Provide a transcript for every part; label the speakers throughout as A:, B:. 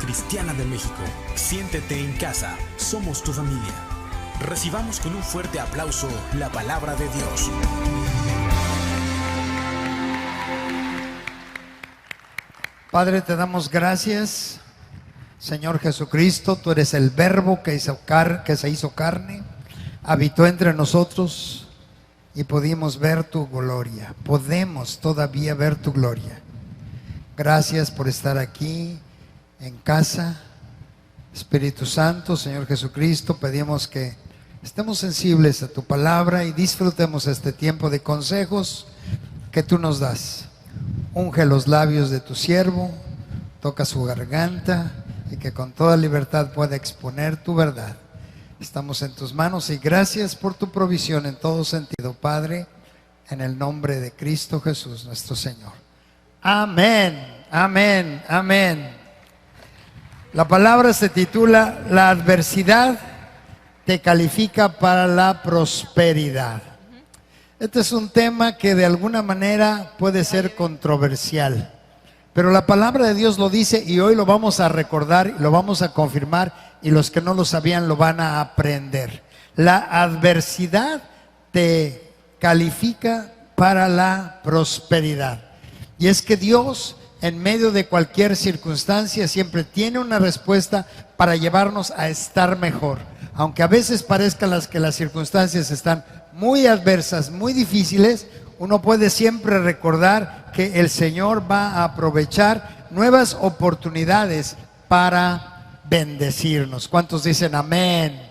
A: Cristiana de México. Siéntete en casa, somos tu familia. Recibamos con un fuerte aplauso la palabra de Dios.
B: Padre, te damos gracias, Señor Jesucristo. Tú eres el Verbo que se hizo carne, habitó entre nosotros y pudimos ver tu gloria. Podemos todavía ver tu gloria. Gracias por estar aquí en casa. Espíritu Santo, Señor Jesucristo, pedimos que estemos sensibles a tu palabra y disfrutemos este tiempo de consejos que tú nos das. Unge los labios de tu siervo, toca su garganta y que con toda libertad pueda exponer tu verdad. Estamos en tus manos y gracias por tu provisión en todo sentido, Padre, en el nombre de Cristo Jesús, nuestro Señor. Amén, amén, amén. La palabra se titula La adversidad te califica para la prosperidad. Este es un tema que de alguna manera puede ser controversial, pero la palabra de Dios lo dice y hoy lo vamos a recordar, lo vamos a confirmar y los que no lo sabían lo van a aprender. La adversidad te califica para la prosperidad. Y es que Dios, en medio de cualquier circunstancia, siempre tiene una respuesta para llevarnos a estar mejor. Aunque a veces parezcan que las circunstancias están muy adversas, muy difíciles, uno puede siempre recordar que el Señor va a aprovechar nuevas oportunidades para bendecirnos. ¿Cuántos dicen amén?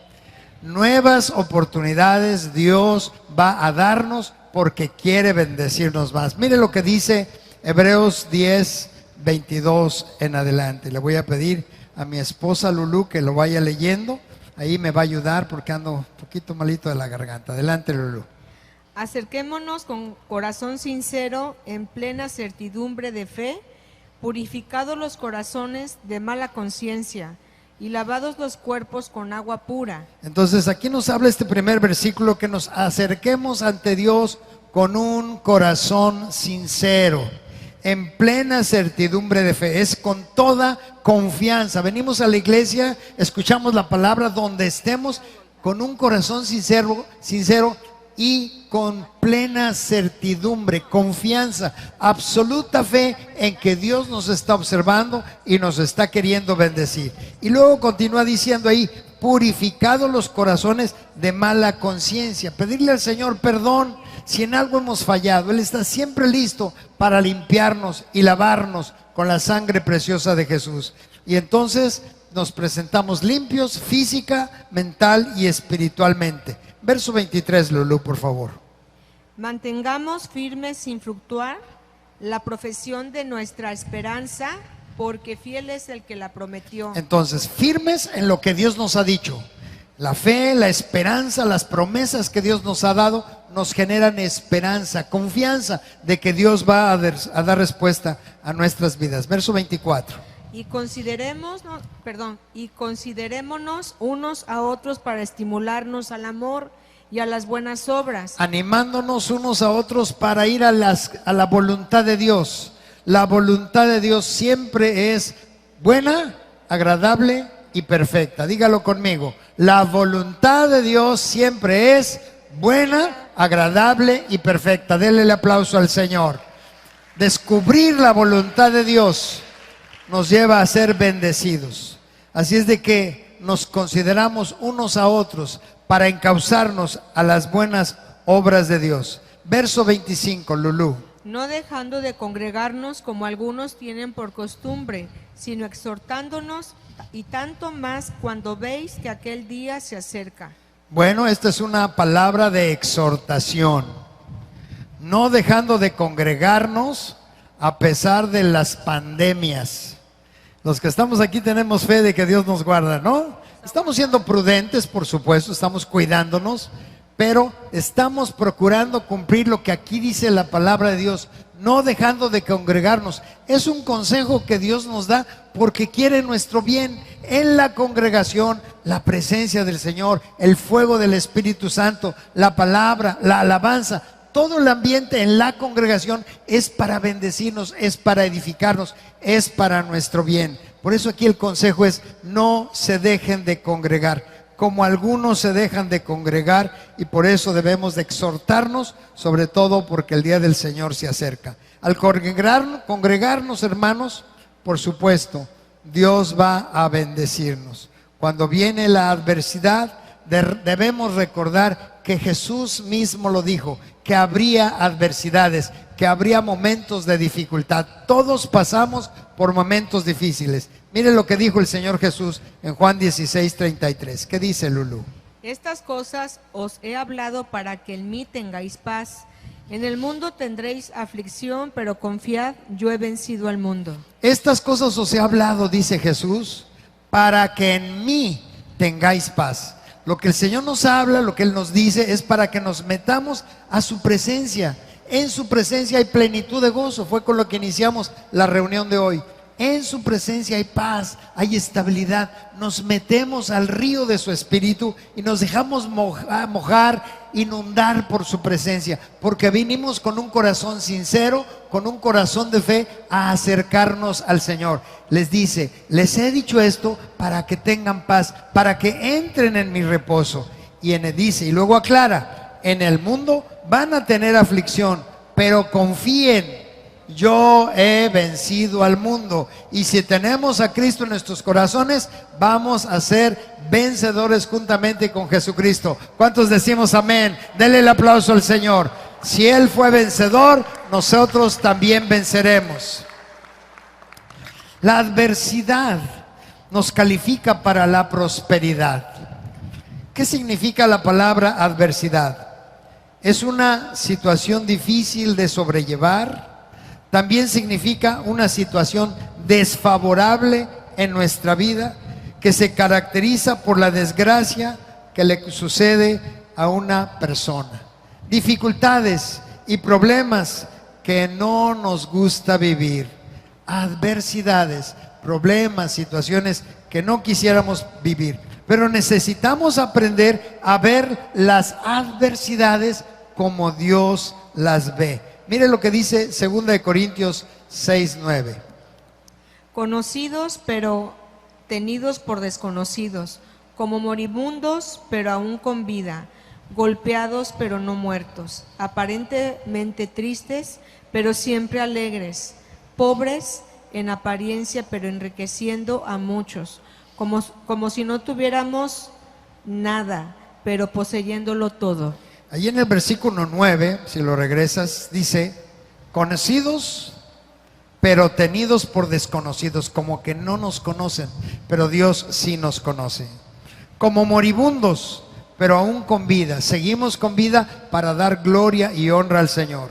B: Nuevas oportunidades Dios va a darnos porque quiere bendecirnos más. Mire lo que dice Hebreos 10, 22 en adelante. Le voy a pedir a mi esposa Lulú que lo vaya leyendo. Ahí me va a ayudar porque ando un poquito malito de la garganta. Adelante, Lulú.
C: Acerquémonos con corazón sincero, en plena certidumbre de fe, purificados los corazones de mala conciencia y lavados los cuerpos con agua pura. Entonces
B: aquí nos habla este primer versículo, que nos acerquemos ante Dios con un corazón sincero, en plena certidumbre de fe. Es con toda confianza. Venimos a la iglesia, escuchamos la palabra donde estemos, con un corazón sincero y con plena certidumbre, confianza, absoluta fe en que Dios nos está observando y nos está queriendo bendecir. Y luego continúa diciendo ahí, purificados los corazones de mala conciencia. Pedirle al Señor perdón si en algo hemos fallado. Él está siempre listo para limpiarnos y lavarnos con la sangre preciosa de Jesús. Y entonces nos presentamos limpios física, mental y espiritualmente. Verso 23, Lulú, por favor.
C: Mantengamos firmes sin fluctuar la profesión de nuestra esperanza, porque fiel es el que la prometió.
B: Entonces, firmes en lo que Dios nos ha dicho. La fe, la esperanza, las promesas que Dios nos ha dado nos generan esperanza, confianza de que Dios va a dar respuesta a nuestras vidas. Verso 24.
C: Y considerémonos unos a otros para estimularnos al amor y a las buenas obras.
B: Animándonos unos a otros para ir a la voluntad de Dios. La voluntad de Dios siempre es buena, agradable y perfecta. Dígalo conmigo. La voluntad de Dios siempre es buena, agradable y perfecta. Denle el aplauso al Señor. Descubrir la voluntad de Dios nos lleva a ser bendecidos. Así es de que nos consideramos unos a otros para encauzarnos a las buenas obras de Dios. Verso 25, Lulú.
C: No dejando de congregarnos como algunos tienen por costumbre, sino exhortándonos, y tanto más cuando veis que aquel día se acerca.
B: Bueno, esta es una palabra de exhortación. No dejando de congregarnos a pesar de las pandemias. Los que estamos aquí tenemos fe de que Dios nos guarda, ¿no? Estamos siendo prudentes, por supuesto, estamos cuidándonos, pero estamos procurando cumplir lo que aquí dice la palabra de Dios, no dejando de congregarnos. Es un consejo que Dios nos da porque quiere nuestro bien. En la congregación, la presencia del Señor, el fuego del Espíritu Santo, la palabra, la alabanza, todo el ambiente en la congregación es para bendecirnos, es para edificarnos, es para nuestro bien. Por eso aquí el consejo es: no se dejen de congregar, como algunos se dejan de congregar, y por eso debemos de exhortarnos, sobre todo porque el día del Señor se acerca. Al congregarnos, hermanos, por supuesto, Dios va a bendecirnos. Cuando viene la adversidad, debemos recordar que Jesús mismo lo dijo, que habría adversidades, que habría momentos de dificultad. Todos pasamos por momentos difíciles. Miren lo que dijo el Señor Jesús en Juan 16:33. ¿Qué dice, Lulú?
C: Estas cosas os he hablado para que en mí tengáis paz. En el mundo tendréis aflicción, pero confiad, yo he vencido al mundo.
B: Estas cosas os he hablado, dice Jesús, para que en mí tengáis paz. Lo que el Señor nos habla, lo que Él nos dice, es para que nos metamos a su presencia. En su presencia hay plenitud de gozo. Fue con lo que iniciamos la reunión de hoy. En su presencia hay paz, hay estabilidad. Nos metemos al río de su espíritu y nos dejamos mojar, inundar por su presencia, porque vinimos con un corazón sincero, con un corazón de fe, a acercarnos al Señor. Les dice: les he dicho esto para que tengan paz, para que entren en mi reposo. Y dice, y luego aclara: en el mundo van a tener aflicción, pero confíen, yo he vencido al mundo. Y si tenemos a Cristo en nuestros corazones, vamos a ser vencedores juntamente con Jesucristo. ¿Cuántos decimos amén? Denle el aplauso al Señor. Si Él fue vencedor, nosotros también venceremos. La adversidad nos califica para la prosperidad. ¿Qué significa la palabra adversidad? Es una situación difícil de sobrellevar. También significa una situación desfavorable en nuestra vida, que se caracteriza por la desgracia que le sucede a una persona. Dificultades y problemas que no nos gusta vivir. Adversidades, problemas, situaciones que no quisiéramos vivir. Pero necesitamos aprender a ver las adversidades como Dios las ve. Mire lo que dice 2 Corintios 6:9.
C: Conocidos, pero tenidos por desconocidos, como moribundos, pero aún con vida, golpeados, pero no muertos, aparentemente tristes, pero siempre alegres, pobres en apariencia, pero enriqueciendo a muchos, como si no tuviéramos nada, pero poseyéndolo todo.
B: Allí en el versículo 9, si lo regresas, dice: conocidos, pero tenidos por desconocidos, como que no nos conocen, pero Dios sí nos conoce. Como moribundos, pero aún con vida. Seguimos con vida para dar gloria y honra al Señor.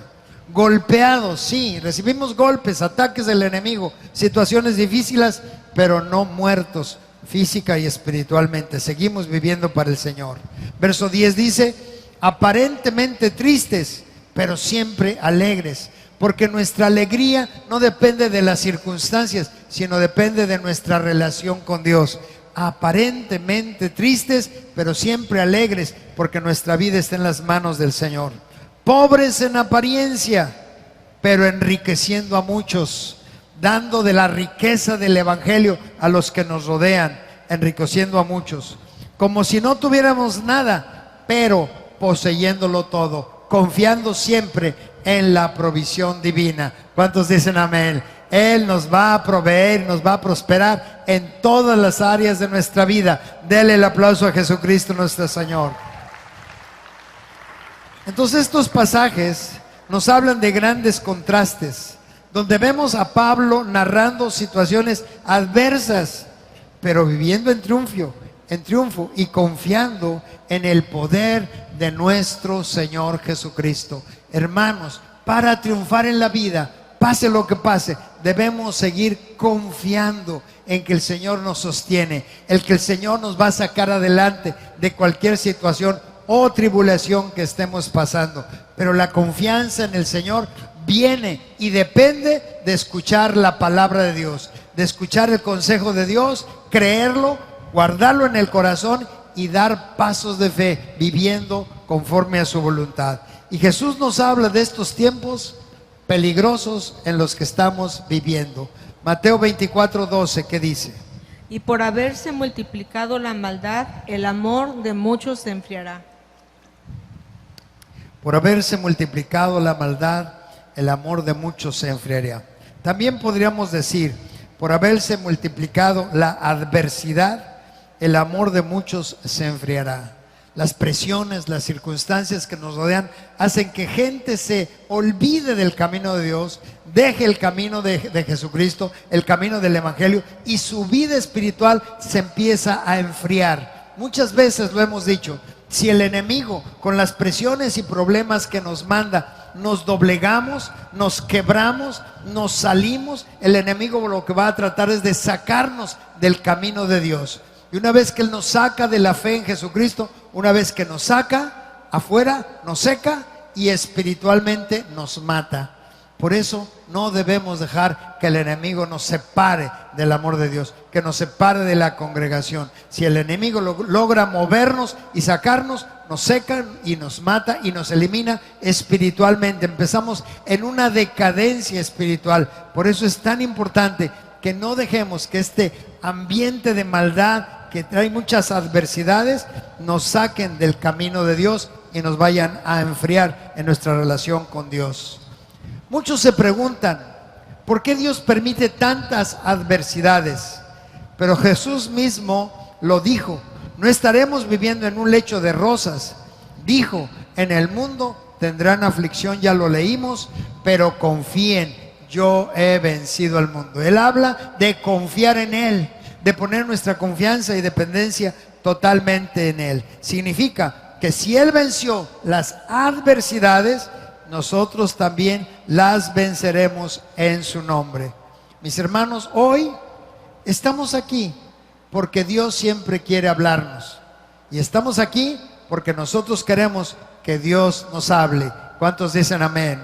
B: Golpeados, sí, recibimos golpes, ataques del enemigo, situaciones difíciles, pero no muertos física y espiritualmente. Seguimos viviendo para el Señor. Verso 10 dice: aparentemente tristes, pero siempre alegres, porque nuestra alegría no depende de las circunstancias, sino depende de nuestra relación con Dios. Aparentemente tristes, pero siempre alegres, porque nuestra vida está en las manos del Señor. Pobres en apariencia, pero enriqueciendo a muchos, dando de la riqueza del Evangelio a los que nos rodean, enriqueciendo a muchos. Como si no tuviéramos nada, pero poseyéndolo todo, confiando siempre en la provisión divina. ¿Cuántos dicen amén? Él nos va a proveer, nos va a prosperar en todas las áreas de nuestra vida. Dele el aplauso a Jesucristo nuestro Señor. Entonces estos pasajes nos hablan de grandes contrastes, donde vemos a Pablo narrando situaciones adversas, pero viviendo en triunfo y confiando en el poder de nuestro Señor Jesucristo. Hermanos, para triunfar en la vida, pase lo que pase, debemos seguir confiando en que el Señor nos sostiene, el que el Señor nos va a sacar adelante de cualquier situación o tribulación que estemos pasando. Pero la confianza en el Señor viene y depende de escuchar la palabra de Dios, de escuchar el consejo de Dios, creerlo, guardarlo en el corazón y dar pasos de fe, viviendo conforme a su voluntad. Y Jesús nos habla de estos tiempos peligrosos en los que estamos viviendo. Mateo 24:12, ¿qué dice?
C: Y por haberse multiplicado la maldad, el amor de muchos se enfriará.
B: Por haberse multiplicado la maldad, el amor de muchos se enfriará. También podríamos decir, por haberse multiplicado la adversidad, el amor de muchos se enfriará. Las presiones, las circunstancias que nos rodean hacen que gente se olvide del camino de Dios, deje el camino de Jesucristo, el camino del Evangelio, y su vida espiritual se empieza a enfriar. Muchas veces lo hemos dicho, si el enemigo con las presiones y problemas que nos manda, nos doblegamos, nos quebramos, nos salimos, el enemigo lo que va a tratar es de sacarnos del camino de Dios. Y una vez que Él nos saca de la fe en Jesucristo, una vez que nos saca afuera, nos seca y espiritualmente nos mata. Por eso no debemos dejar que el enemigo nos separe del amor de Dios, que nos separe de la congregación. Si el enemigo logra movernos y sacarnos, nos seca y nos mata y nos elimina espiritualmente. Empezamos en una decadencia espiritual. Por eso es tan importante que no dejemos que este ambiente de maldad que trae muchas adversidades nos saquen del camino de Dios y nos vayan a enfriar en nuestra relación con Dios. Muchos se preguntan, ¿por qué Dios permite tantas adversidades? Pero Jesús mismo lo dijo, no estaremos viviendo en un lecho de rosas. Dijo, en el mundo tendrán aflicción, ya lo leímos, pero confíen, yo he vencido al mundo. Él habla de confiar en Él, de poner nuestra confianza y dependencia totalmente en Él. Significa que si Él venció las adversidades, nosotros también las venceremos en su nombre. Mis hermanos, hoy estamos aquí porque Dios siempre quiere hablarnos. Y estamos aquí porque nosotros queremos que Dios nos hable. ¿Cuántos dicen amén?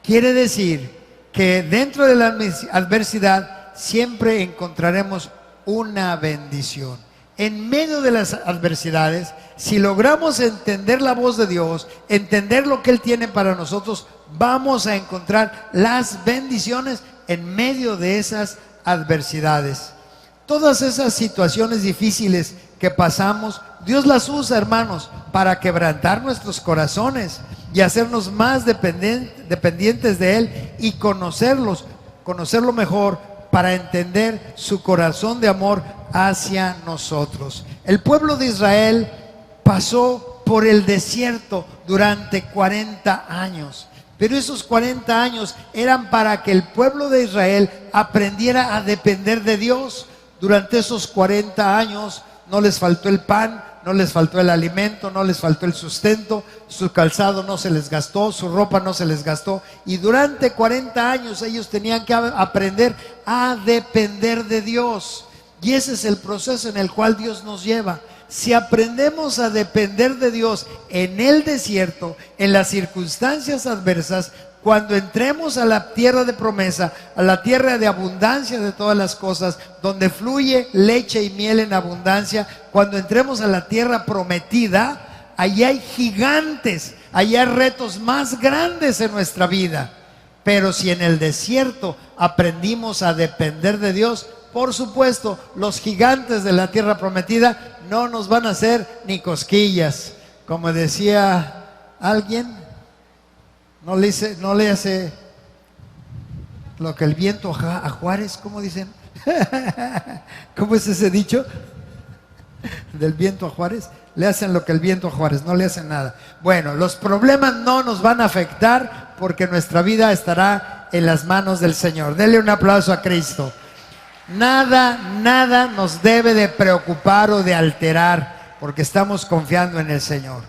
B: Quiere decir que dentro de la adversidad siempre encontraremos una bendición. En medio de las adversidades, si logramos entender la voz de Dios, entender lo que Él tiene para nosotros, vamos a encontrar las bendiciones en medio de esas adversidades. Todas esas situaciones difíciles que pasamos, Dios las usa, hermanos, para quebrantar nuestros corazones y hacernos más dependientes de Él y conocerlo mejor, para entender su corazón de amor hacia nosotros. El pueblo de Israel pasó por el desierto durante 40 años. Pero esos 40 años eran para que el pueblo de Israel aprendiera a depender de Dios. Durante esos 40 años no les faltó el pan, no les faltó el alimento, no les faltó el sustento, su calzado no se les gastó, su ropa no se les gastó. Y durante 40 años ellos tenían que aprender a depender de Dios. Y ese es el proceso en el cual Dios nos lleva. Si aprendemos a depender de Dios en el desierto, en las circunstancias adversas, cuando entremos a la tierra de promesa, a la tierra de abundancia de todas las cosas, donde fluye leche y miel en abundancia, cuando entremos a la tierra prometida, allí hay gigantes, allí hay retos más grandes en nuestra vida. Pero si en el desierto aprendimos a depender de Dios, por supuesto, los gigantes de la tierra prometida no nos van a hacer ni cosquillas. Como decía alguien, no le hace lo que el viento a Juárez, ¿cómo dicen? ¿Cómo es ese dicho? Del viento a Juárez. Le hacen lo que el viento a Juárez, no le hacen nada. Bueno, los problemas no nos van a afectar porque nuestra vida estará en las manos del Señor. Denle un aplauso a Cristo. Nada nos debe de preocupar o de alterar porque estamos confiando en el Señor.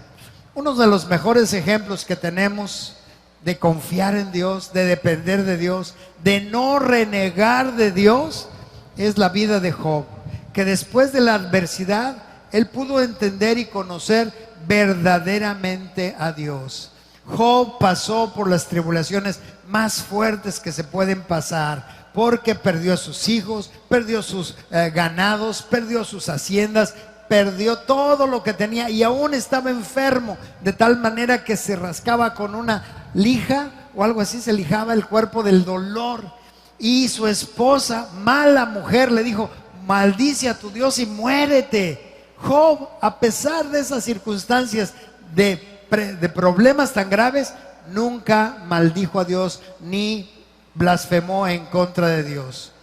B: Uno de los mejores ejemplos que tenemos de confiar en Dios, de depender de Dios, de no renegar de Dios, es la vida de Job, que después de la adversidad, él pudo entender y conocer verdaderamente a Dios. Job pasó por las tribulaciones más fuertes que se pueden pasar, porque perdió a sus hijos, perdió sus ganados, perdió sus haciendas, perdió todo lo que tenía y aún estaba enfermo, de tal manera que se rascaba con una lija o algo así, se lijaba el cuerpo del dolor. Y su esposa, mala mujer, le dijo: maldice a tu Dios y muérete. Job, a pesar de esas circunstancias de problemas tan graves, nunca maldijo a Dios ni blasfemó en contra de Dios.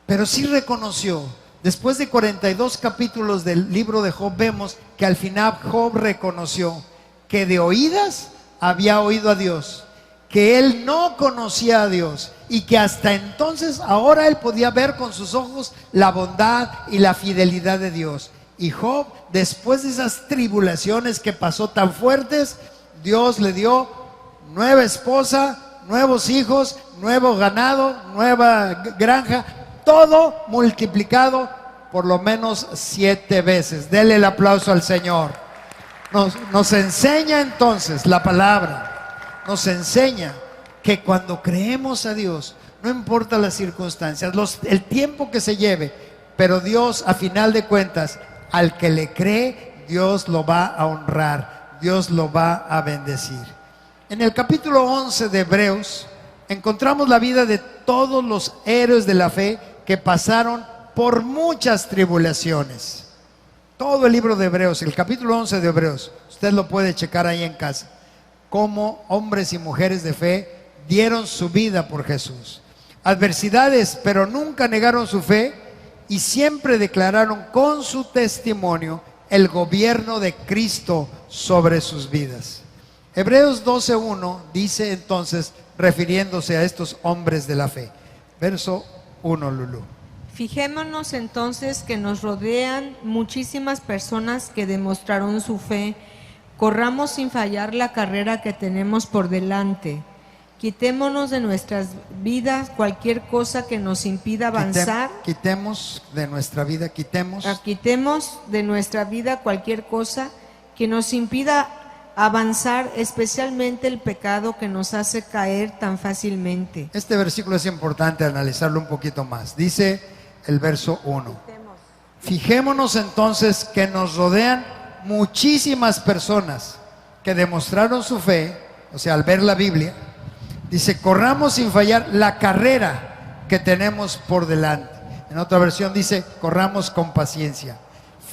B: Pero sí reconoció, después de 42 capítulos del libro de Job, vemos que al final Job reconoció que de oídas había oído a Dios, que él no conocía a Dios y que hasta entonces, ahora él podía ver con sus ojos la bondad y la fidelidad de Dios. Y Job, después de esas tribulaciones que pasó tan fuertes, Dios le dio nueva esposa, nuevos hijos, nuevo ganado, nueva granja, todo multiplicado por lo menos 7 veces. Dele el aplauso al Señor. Nos enseña entonces la palabra, nos enseña que cuando creemos a Dios, no importa las circunstancias, el tiempo que se lleve, pero Dios, a final de cuentas, al que le cree, Dios lo va a honrar, Dios lo va a bendecir. En el capítulo 11 de Hebreos encontramos la vida de todos los héroes de la fe que pasaron por muchas tribulaciones. Todo el libro de Hebreos, el capítulo 11 de Hebreos, usted lo puede checar ahí en casa, cómo hombres y mujeres de fe dieron su vida por Jesús. Adversidades, pero nunca negaron su fe y siempre declararon con su testimonio el gobierno de Cristo sobre sus vidas. Hebreos 12:1 dice entonces, refiriéndose a estos hombres de la fe, verso 1, Lulú.
C: Fijémonos entonces que nos rodean muchísimas personas que demostraron su fe. Corramos sin fallar la carrera que tenemos por delante. Quitémonos de nuestras vidas cualquier cosa que nos impida avanzar.
B: Quitemos de nuestra vida
C: cualquier cosa que nos impida avanzar, especialmente el pecado que nos hace caer tan fácilmente.
B: Este versículo es importante analizarlo un poquito más. Dice el verso 1. Fijémonos entonces que nos rodean muchísimas personas que demostraron su fe, o sea, al ver la Biblia, dice: corramos sin fallar la carrera que tenemos por delante. En otra versión dice: corramos con paciencia,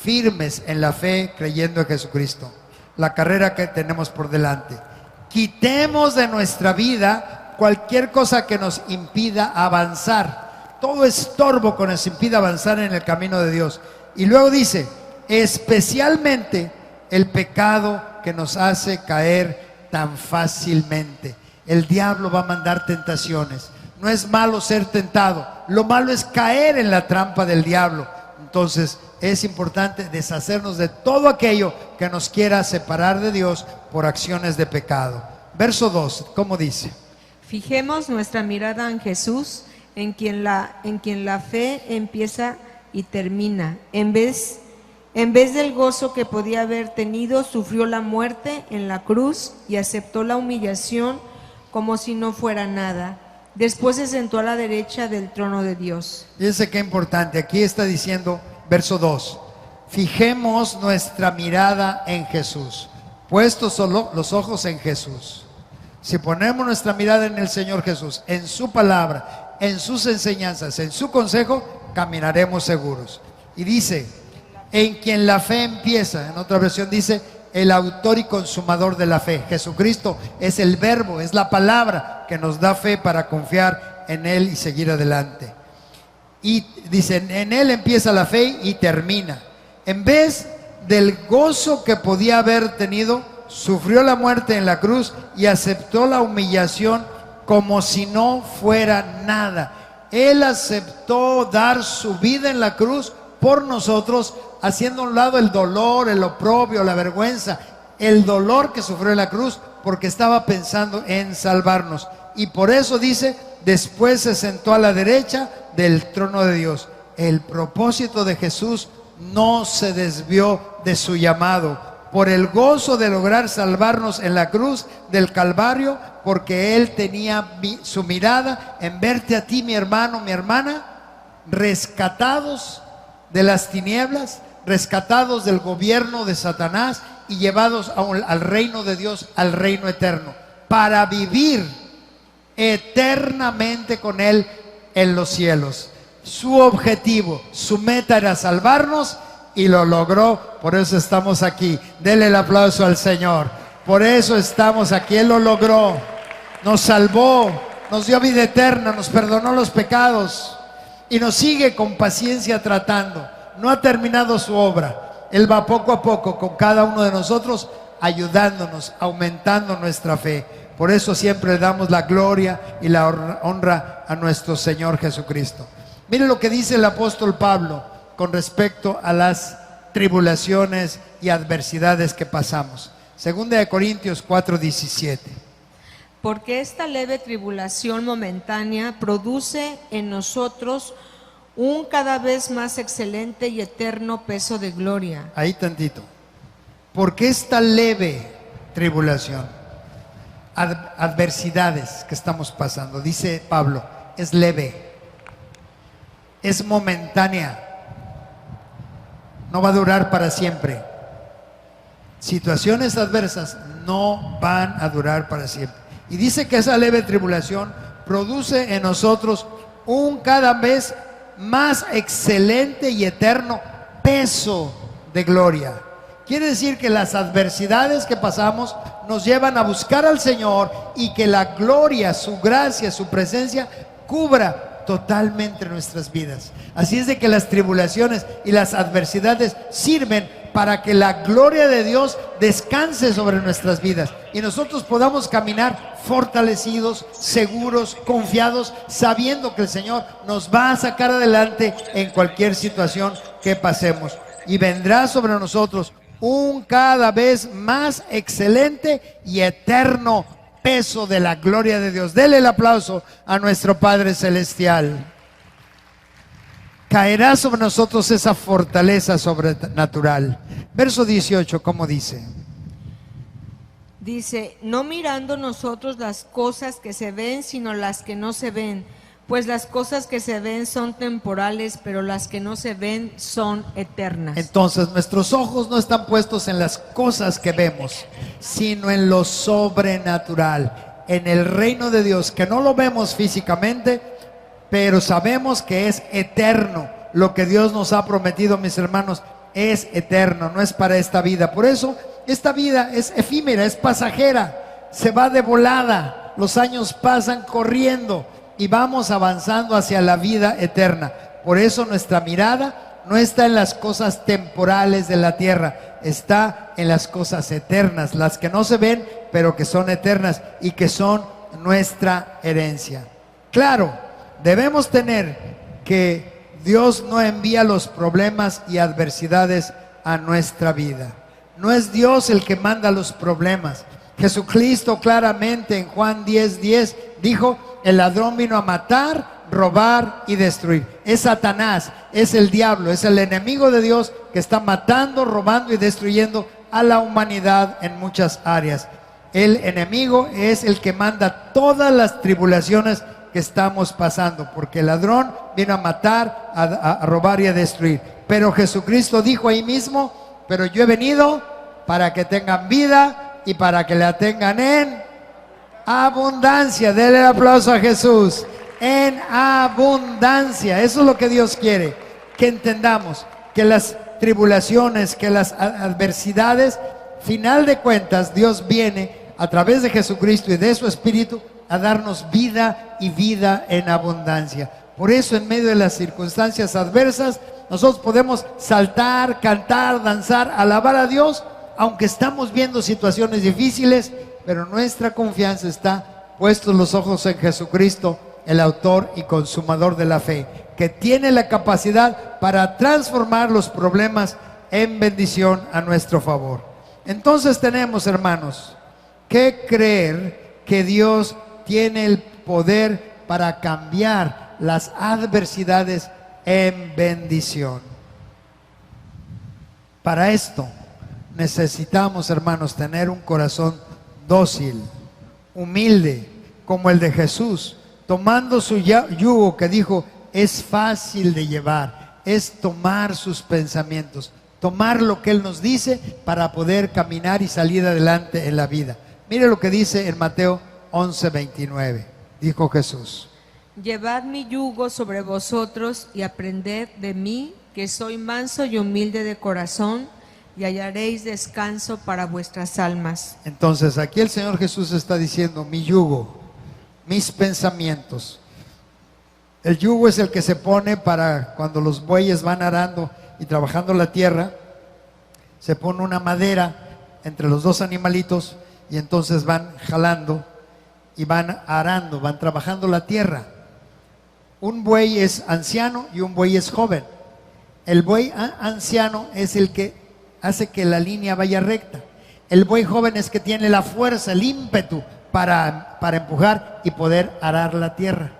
B: firmes en la fe, creyendo en Jesucristo. La carrera que tenemos por delante. Quitemos de nuestra vida cualquier cosa que nos impida avanzar, todo estorbo que nos impida avanzar en el camino de Dios. Y luego dice: especialmente el pecado que nos hace caer tan fácilmente. El diablo va a mandar tentaciones. No es malo ser tentado, lo malo es caer en la trampa del diablo. Entonces es importante deshacernos de todo aquello que nos quiera separar de Dios por acciones de pecado. Verso 2, ¿cómo dice?
C: Fijemos nuestra mirada en Jesús, en quien la fe empieza y termina. En vez del gozo que podía haber tenido, sufrió la muerte en la cruz y aceptó la humillación como si no fuera nada. Después se sentó a la derecha del trono de Dios. Fíjense
B: qué importante, aquí está diciendo, verso 2, fijemos nuestra mirada en Jesús, puestos solo los ojos en Jesús. Si ponemos nuestra mirada en el Señor Jesús, en su palabra, en sus enseñanzas, en su consejo, caminaremos seguros. Y dice, en quien la fe empieza. En otra versión dice, el autor y consumador de la fe. Jesucristo es el verbo, es la palabra que nos da fe para confiar en Él y seguir adelante. Y dicen, en Él empieza la fe y termina. En vez del gozo que podía haber tenido, sufrió la muerte en la cruz y aceptó la humillación como si no fuera nada. Él aceptó dar su vida en la cruz por nosotros, haciendo a un lado el dolor, el oprobio, la vergüenza, el dolor que sufrió en la cruz, porque estaba pensando en salvarnos. Y por eso dice, después se sentó a la derecha del trono de Dios. El propósito de Jesús no se desvió de su llamado, por el gozo de lograr salvarnos en la cruz del Calvario, porque Él tenía su mirada en verte a ti, mi hermano, mi hermana, rescatados de las tinieblas, rescatados del gobierno de Satanás y llevados al reino de Dios, al reino eterno, para vivir eternamente con Él en los cielos. Su objetivo, su meta era salvarnos y lo logró. Por eso estamos aquí. Denle el aplauso al Señor. Por eso estamos aquí. Él lo logró. Nos salvó, nos dio vida eterna, nos perdonó los pecados y nos sigue con paciencia tratando. No ha terminado su obra. Él va poco a poco con cada uno de nosotros, ayudándonos, aumentando nuestra fe. Por eso siempre le damos la gloria y la honra a nuestro Señor Jesucristo. Mire lo que dice el apóstol Pablo con respecto a las tribulaciones y adversidades que pasamos. Segunda de Corintios 4:17.
C: Porque esta leve tribulación momentánea produce en nosotros un cada vez más excelente y eterno peso de gloria.
B: Ahí tantito. Porque esta leve tribulación, adversidades que estamos pasando, dice Pablo, es leve, es momentánea, no va a durar para siempre. Situaciones adversas no van a durar para siempre. Y dice que esa leve tribulación produce en nosotros un cada vez más excelente y eterno peso de gloria. Quiere decir que las adversidades que pasamos nos llevan a buscar al Señor y que la gloria, su gracia, su presencia cubra totalmente nuestras vidas. Así es de que las tribulaciones y las adversidades sirven para que la gloria de Dios descanse sobre nuestras vidas y nosotros podamos caminar fortalecidos, seguros, confiados, sabiendo que el Señor nos va a sacar adelante en cualquier situación que pasemos. Y vendrá sobre nosotros un cada vez más excelente y eterno peso de la gloria de Dios. Dele el aplauso a nuestro Padre Celestial. Caerá sobre nosotros esa fortaleza sobrenatural. Verso 18, ¿cómo dice?
C: Dice, no mirando nosotros las cosas que se ven, sino las que no se ven. Pues las cosas que se ven son temporales, pero las que no se ven son eternas.
B: Entonces nuestros ojos no están puestos en las cosas que vemos, sino en lo sobrenatural, en el reino de Dios, que no lo vemos físicamente, pero sabemos que es eterno. Lo que Dios nos ha prometido, mis hermanos, es eterno, no es para esta vida. Por eso esta vida es efímera, es pasajera, se va de volada, los años pasan corriendo y vamos avanzando hacia la vida eterna. Por eso nuestra mirada no está en las cosas temporales de la tierra, está en las cosas eternas, las que no se ven, pero que son eternas y que son nuestra herencia. Claro, debemos tener que Dios no envía los problemas y adversidades a nuestra vida. No es Dios el que manda los problemas. Jesucristo claramente en Juan 10:10 dijo, el ladrón vino a matar, robar y destruir. Es Satanás, es el diablo, es el enemigo de Dios que está matando, robando y destruyendo a la humanidad en muchas áreas. El enemigo es el que manda todas las tribulaciones que estamos pasando, porque el ladrón vino a matar, a robar y a destruir. Pero Jesucristo dijo ahí mismo, pero yo he venido para que tengan vida y para que la tengan en abundancia. Denle el aplauso a Jesús. En abundancia. Eso es lo que Dios quiere, que entendamos que las tribulaciones, que las adversidades, final de cuentas, Dios viene a través de Jesucristo y de su Espíritu a darnos vida y vida en abundancia. Por eso en medio de las circunstancias adversas nosotros podemos saltar, cantar, danzar, alabar a Dios, aunque estamos viendo situaciones difíciles, pero nuestra confianza está puestos los ojos en Jesucristo, el autor y consumador de la fe, que tiene la capacidad para transformar los problemas en bendición a nuestro favor. Entonces tenemos, hermanos, que creer que Dios tiene el poder para cambiar las adversidades en bendición. Para esto necesitamos, hermanos, tener un corazón dócil, humilde, como el de Jesús, tomando su yugo, que dijo, es fácil de llevar, es tomar sus pensamientos, tomar lo que Él nos dice para poder caminar y salir adelante en la vida. Mire lo que dice en Mateo 11:29, dijo Jesús.
C: Llevad mi yugo sobre vosotros y aprended de mí, que soy manso y humilde de corazón, y hallaréis descanso para vuestras almas.
B: Entonces aquí el Señor Jesús está diciendo: mi yugo, mis pensamientos. El yugo es el que se pone para cuando los bueyes van arando y trabajando la tierra. Se pone una madera entre los dos animalitos y entonces van jalando y van arando, van trabajando la tierra. Un buey es anciano y un buey es joven. El buey anciano es el que hace que la línea vaya recta. El buey joven es que tiene la fuerza, el ímpetu para empujar y poder arar la tierra.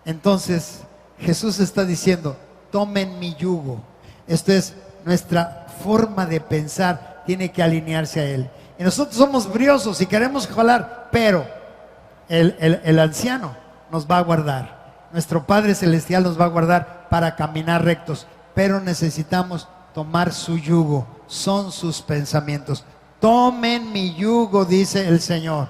B: Entonces Jesús está diciendo: tomen mi yugo. Esto es nuestra forma de pensar, tiene que alinearse a Él. Y nosotros somos briosos y queremos jalar, pero el anciano nos va a guardar. Nuestro Padre Celestial nos va a guardar para caminar rectos, pero necesitamos tomar su yugo. Son sus pensamientos. Tomen mi yugo, dice el Señor.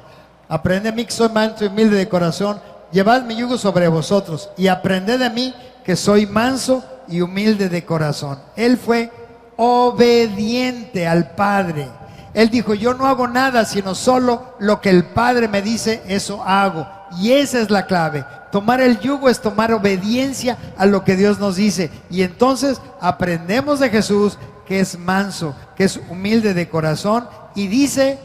B: Aprended de mí, que soy manso y humilde de corazón. Llevad mi yugo sobre vosotros y aprended de mí, que soy manso y humilde de corazón. Él fue obediente al Padre. Él dijo: yo no hago nada sino solo lo que el Padre me dice, eso hago. Y esa es la clave. Tomar el yugo es tomar obediencia a lo que Dios nos dice. Y entonces aprendemos de Jesús, que es manso, que es humilde de corazón, y dice: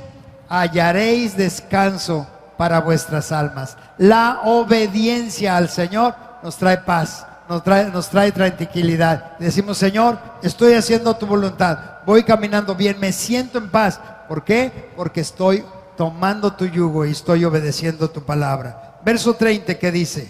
B: hallaréis descanso para vuestras almas. La obediencia al Señor nos trae paz, nos trae tranquilidad. Decimos: Señor, estoy haciendo tu voluntad, voy caminando bien, me siento en paz. ¿Por qué? Porque estoy tomando tu yugo y estoy obedeciendo tu palabra. Verso 30, ¿qué dice?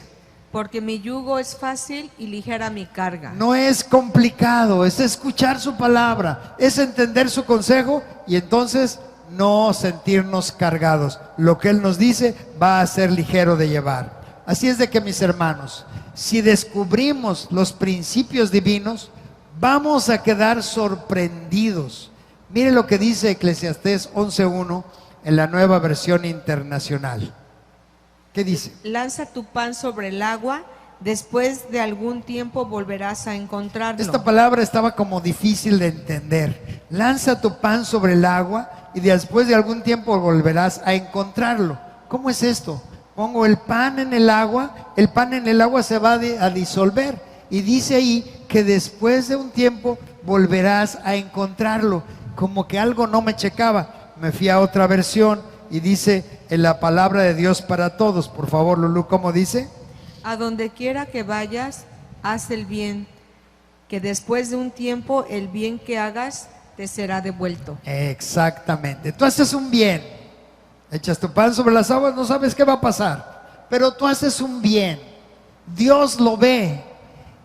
C: Porque mi yugo es fácil y ligera mi carga.
B: No es complicado, es escuchar su palabra, es entender su consejo y entonces no sentirnos cargados. Lo que Él nos dice va a ser ligero de llevar. Así es de que, mis hermanos, si descubrimos los principios divinos, vamos a quedar sorprendidos. Mire lo que dice Eclesiastés 11:1 en la Nueva Versión Internacional. ¿Qué dice?
C: Lanza tu pan sobre el agua, después de algún tiempo volverás a encontrarlo.
B: Esta palabra estaba como difícil de entender. Lanza tu pan sobre el agua y después de algún tiempo volverás a encontrarlo. ¿Cómo es esto? Pongo el pan en el agua se va a disolver. Y dice ahí que después de un tiempo volverás a encontrarlo. Como que algo no me checaba. Me fui a otra versión y dice en la palabra de Dios para todos. Por favor, Lulú, ¿cómo dice?
C: A donde quiera que vayas, haz el bien, que después de un tiempo el bien que hagas te será devuelto.
B: Exactamente. Tú haces un bien, echas tu pan sobre las aguas, no sabes qué va a pasar, pero tú haces un bien, Dios lo ve,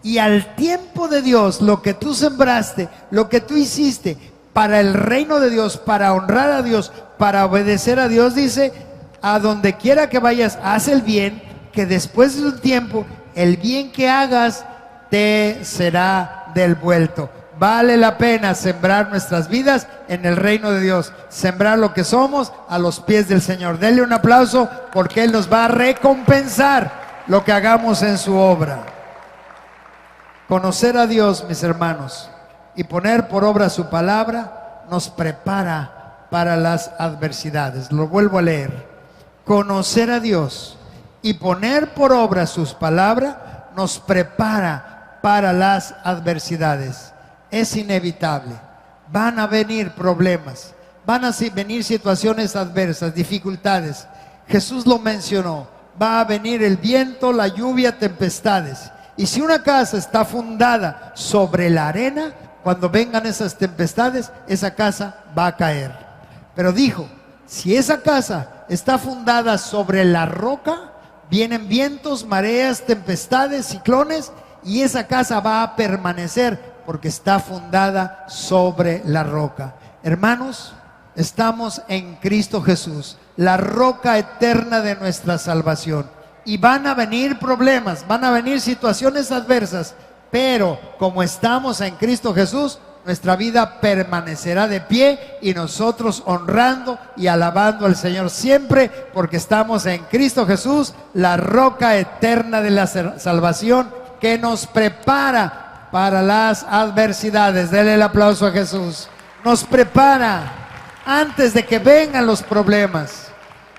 B: y al tiempo de Dios, lo que tú sembraste, lo que tú hiciste para el reino de Dios, para honrar a Dios, para obedecer a Dios, dice: a donde quiera que vayas, haz el bien, que después de un tiempo el bien que hagas te será devuelto. Vale la pena sembrar nuestras vidas en el reino de Dios, sembrar lo que somos a los pies del Señor. Denle un aplauso, porque Él nos va a recompensar lo que hagamos en su obra. Conocer a Dios, mis hermanos, y poner por obra su palabra nos prepara para las adversidades. Lo vuelvo a leer. Conocer a Dios y poner por obra sus palabras nos prepara para las adversidades. Es inevitable. Van a venir problemas, van a venir situaciones adversas, dificultades. Jesús lo mencionó. Va a venir el viento, la lluvia, tempestades. Y si una casa está fundada sobre la arena, cuando vengan esas tempestades, esa casa va a caer. Pero dijo: si esa casa está fundada sobre la roca, vienen vientos, mareas, tempestades, ciclones, y esa casa va a permanecer porque está fundada sobre la roca. Hermanos, estamos en Cristo Jesús, la roca eterna de nuestra salvación. Y van a venir problemas, van a venir situaciones adversas, pero como estamos en Cristo Jesús, nuestra vida permanecerá de pie y nosotros honrando y alabando al Señor siempre, porque estamos en Cristo Jesús, la roca eterna de la salvación, que nos prepara para las adversidades. Denle el aplauso a Jesús. Nos prepara antes de que vengan los problemas.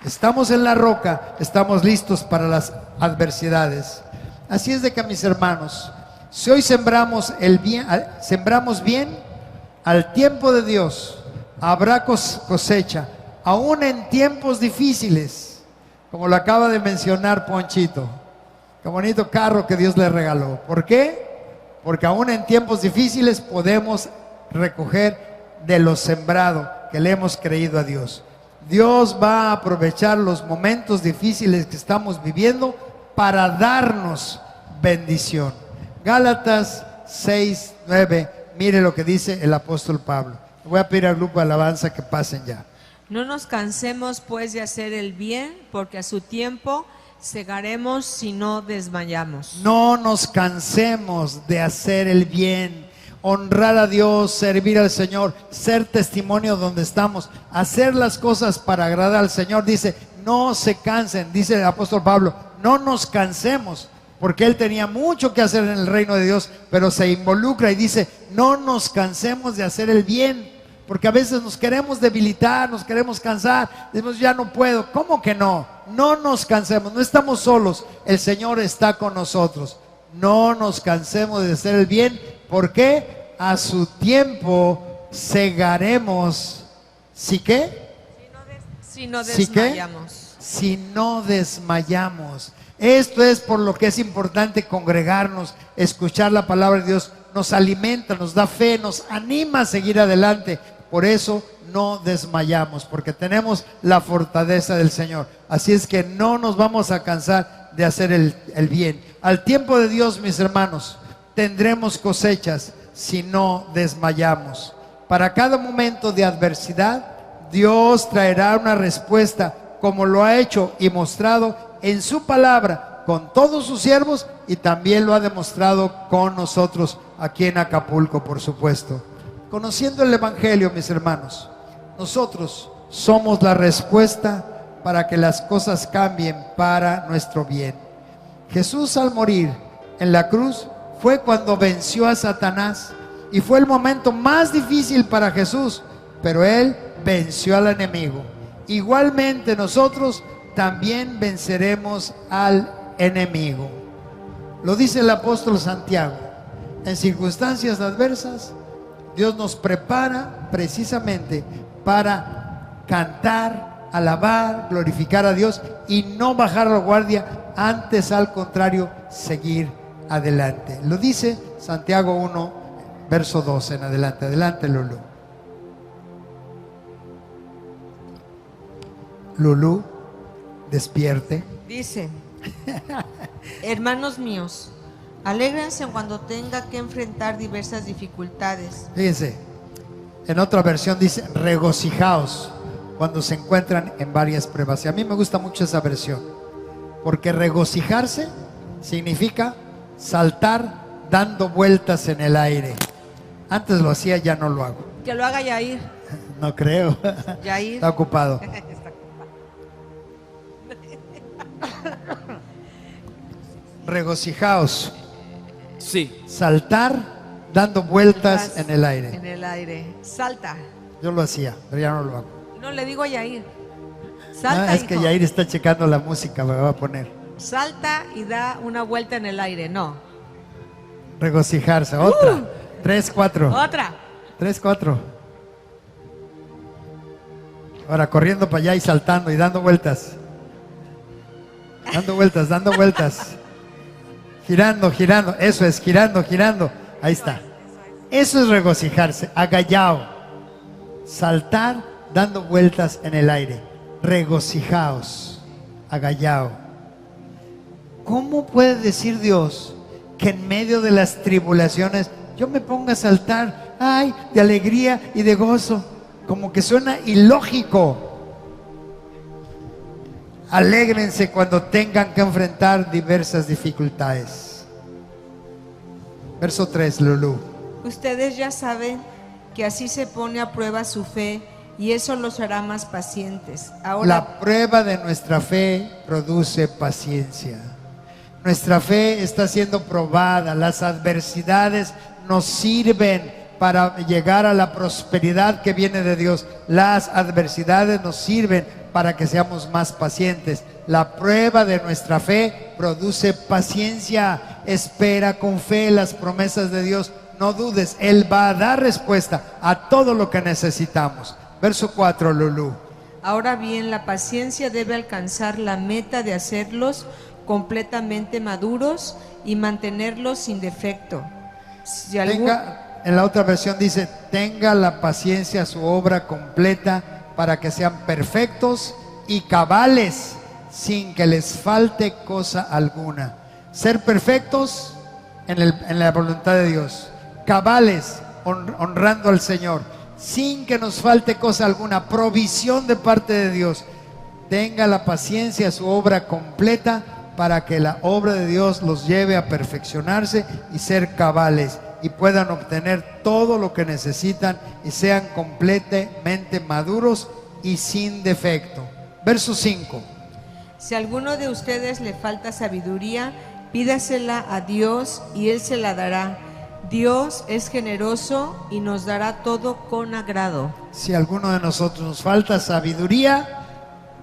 B: Estamos en la roca, estamos listos para las adversidades. Así es de que, mis hermanos, si hoy sembramos bien, al tiempo de Dios habrá cosecha, aún en tiempos difíciles, como lo acaba de mencionar Ponchito. Qué bonito carro que Dios le regaló. ¿Por qué? Porque aún en tiempos difíciles podemos recoger de lo sembrado que le hemos creído a Dios. Dios va a aprovechar los momentos difíciles que estamos viviendo para darnos bendición. Gálatas 6:9, mire lo que dice el apóstol Pablo. Voy a pedir al grupo de alabanza que pasen ya.
C: No nos cansemos pues de hacer el bien, porque a su tiempo segaremos si no desmayamos.
B: No nos cansemos de hacer el bien, honrar a Dios, servir al Señor, ser testimonio donde estamos, hacer las cosas para agradar al Señor. Dice, no se cansen, dice el apóstol Pablo, no nos cansemos, porque él tenía mucho que hacer en el reino de Dios, pero se involucra y dice, no nos cansemos de hacer el bien, porque a veces nos queremos debilitar, nos queremos cansar, decimos, ya no puedo. ¿Cómo que no? No nos cansemos, no estamos solos, el Señor está con nosotros. No nos cansemos de hacer el bien, porque a su tiempo segaremos. ¿Sí qué?
C: Si no desmayamos.
B: Si no desmayamos. Esto es por lo que es importante congregarnos, escuchar la palabra de Dios, nos alimenta, nos da fe, nos anima a seguir adelante. Por eso no desmayamos, porque tenemos la fortaleza del Señor. Así es que no nos vamos a cansar de hacer el bien. Al tiempo de Dios, mis hermanos, tendremos cosechas si no desmayamos. Para cada momento de adversidad, Dios traerá una respuesta, como lo ha hecho y mostrado en su palabra con todos sus siervos, y también lo ha demostrado con nosotros aquí en Acapulco, por supuesto. Conociendo el Evangelio, mis hermanos, nosotros somos la respuesta para que las cosas cambien para nuestro bien. Jesús, al morir en la cruz, fue cuando venció a Satanás, y fue el momento más difícil para Jesús, pero él venció al enemigo. Igualmente nosotros también venceremos al enemigo. Lo dice el apóstol Santiago. En circunstancias adversas, Dios nos prepara precisamente para cantar, alabar, glorificar a Dios y no bajar la guardia, antes al contrario, seguir adelante. Lo dice Santiago 1, verso 12 en adelante. Adelante, Lulú. Lulú, despierte.
C: Dice, hermanos míos, alégrense cuando tenga que enfrentar diversas dificultades.
B: Fíjense, en otra versión dice, regocijaos cuando se encuentran en varias pruebas. Y a mí me gusta mucho esa versión, porque regocijarse significa saltar dando vueltas en el aire. Antes lo hacía, ya no lo hago.
C: Que lo haga Yair.
B: No creo.
C: Yair.
B: Está ocupado. Regocijaos.
D: Sí.
B: Saltar dando vueltas en el aire.
C: En el aire. Salta.
B: Yo lo hacía, pero ya no lo hago.
C: No, le digo a Yair. Salta,
B: Es que
C: hijo.
B: Yair está checando la música, me va a poner.
C: Salta y da una vuelta en el aire. No.
B: Regocijarse. Otra. 3, 4.
C: Otra.
B: 3, 4. Ahora corriendo para allá y saltando y dando vueltas. Dando vueltas, dando vueltas. Girando, girando. Eso es, girando, girando. Ahí está. Eso es regocijarse. Agallao. Saltar dando vueltas en el aire. Regocijaos. Agallao. ¿Cómo puede decir Dios que en medio de las tribulaciones yo me ponga a saltar, ay, de alegría y de gozo? Como que suena ilógico. Alégrense cuando tengan que enfrentar diversas dificultades. Verso 3, Lulú.
C: Ustedes ya saben que así se pone a prueba su fe, y eso los hará más pacientes. Ahora,
B: la prueba de nuestra fe produce paciencia. Nuestra fe está siendo probada. Las adversidades nos sirven para llegar a la prosperidad que viene de Dios. Las adversidades nos sirven para que seamos más pacientes. La prueba de nuestra fe produce paciencia. Espera con fe las promesas de Dios. No dudes, Él va a dar respuesta a todo lo que necesitamos. Verso 4, Lulú.
C: ahora bien, la paciencia debe alcanzar la meta de hacerlos completamente maduros y mantenerlos sin defecto. Si algún...
B: En la otra versión dice: tenga la paciencia su obra completa para que sean perfectos y cabales, sin que les falte cosa alguna. Ser perfectos en la voluntad de Dios, cabales, honrando al Señor, sin que nos falte cosa alguna, provisión de parte de Dios. Tenga la paciencia su obra completa para que la obra de Dios los lleve a perfeccionarse y ser cabales, y puedan obtener todo lo que necesitan y sean completamente maduros y sin defecto. Verso 5.
C: Si a alguno de ustedes le falta sabiduría, pídasela a Dios y Él se la dará. Dios es generoso y nos dará todo con agrado.
B: Si a alguno de nosotros nos falta sabiduría,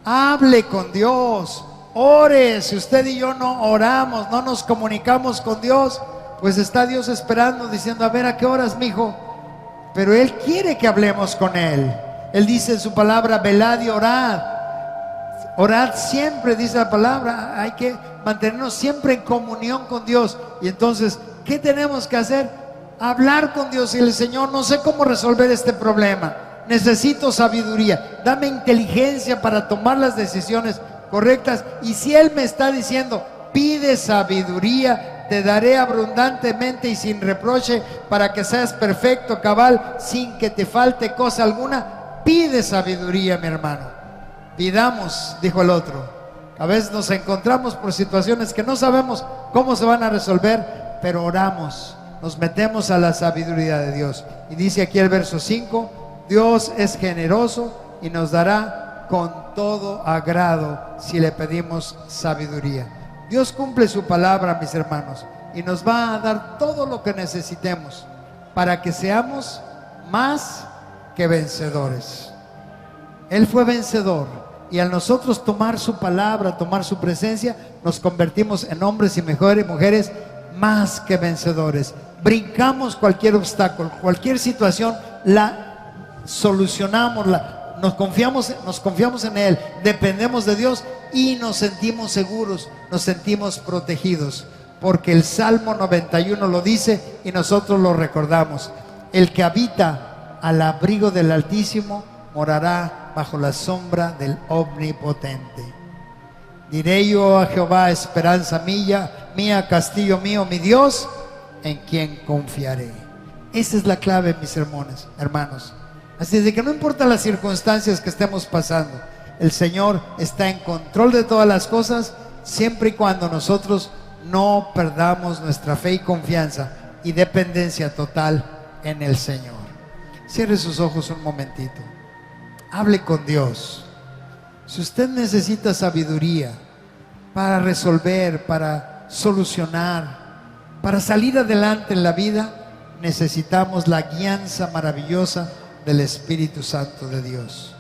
B: hable con Dios, ore. Si usted y yo no oramos, no nos comunicamos con Dios, pues está Dios esperando, diciendo: a ver, ¿a qué horas, mijo? Pero Él quiere que hablemos con Él. Él dice en su palabra: velad y orad. Orad siempre, dice la palabra. Hay que mantenernos siempre en comunión con Dios. Y entonces, ¿qué tenemos que hacer? Hablar con Dios y el Señor: no sé cómo resolver este problema, necesito sabiduría, dame inteligencia para tomar las decisiones correctas. Y si Él me está diciendo: pide sabiduría, te daré abundantemente y sin reproche para que seas perfecto, cabal, sin que te falte cosa alguna, pide sabiduría, mi hermano. Pidamos, dijo el otro. A veces nos encontramos por situaciones que no sabemos cómo se van a resolver, pero oramos, nos metemos a la sabiduría de Dios. Y dice aquí el verso 5: Dios es generoso y nos dará con todo agrado si le pedimos sabiduría. Dios cumple su palabra, mis hermanos, y nos va a dar todo lo que necesitemos para que seamos más que vencedores. Él fue vencedor, y al nosotros tomar su palabra, tomar su presencia, nos convertimos en hombres y mujeres más que vencedores. Brincamos cualquier obstáculo, cualquier situación, la solucionamos, nos confiamos en Él, dependemos de Dios y nos sentimos seguros, nos sentimos protegidos, porque el Salmo 91 lo dice y nosotros lo recordamos: el que habita al abrigo del Altísimo morará bajo la sombra del Omnipotente. Diré yo a Jehová: esperanza mía, castillo mío, mi Dios, en quien confiaré. Esa es la clave, mis hermanos. Así es de que no importa las circunstancias que estemos pasando, el Señor está en control de todas las cosas, siempre y cuando nosotros no perdamos nuestra fe y confianza y dependencia total en el Señor. Cierre sus ojos un momentito. Hable con Dios. Si usted necesita sabiduría para resolver, para solucionar, para salir adelante en la vida, necesitamos la guianza maravillosa del Espíritu Santo de Dios.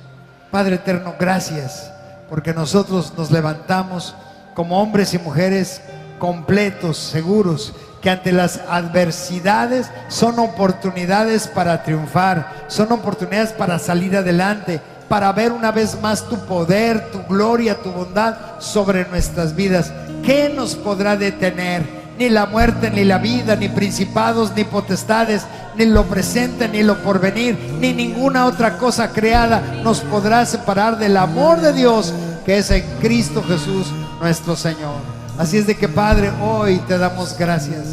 B: Padre eterno, gracias, porque nosotros nos levantamos como hombres y mujeres completos, seguros, que ante las adversidades son oportunidades para triunfar, son oportunidades para salir adelante, para ver una vez más tu poder, tu gloria, tu bondad sobre nuestras vidas. ¿Qué nos podrá detener? Ni la muerte, ni la vida, ni principados, ni potestades, ni lo presente, ni lo porvenir, ni ninguna otra cosa creada nos podrá separar del amor de Dios que es en Cristo Jesús nuestro Señor. Así es de que, Padre, hoy te damos gracias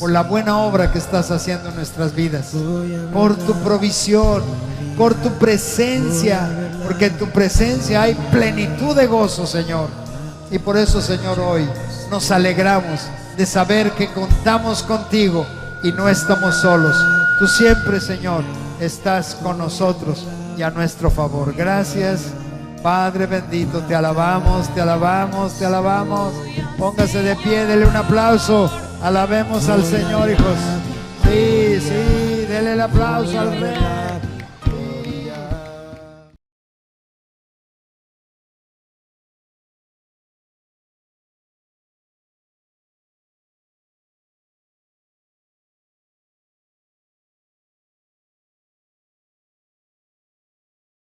B: por la buena obra que estás haciendo en nuestras vidas, por tu provisión, por tu presencia, porque en tu presencia hay plenitud de gozo, Señor. Y por eso, Señor, hoy nos alegramos de saber que contamos contigo y no estamos solos. Tú siempre, Señor, estás con nosotros y a nuestro favor. Gracias, Padre bendito, te alabamos, te alabamos, te alabamos. Póngase de pie, dele un aplauso. Alabemos al Señor, hijos. Sí, sí, dele el aplauso al Rey.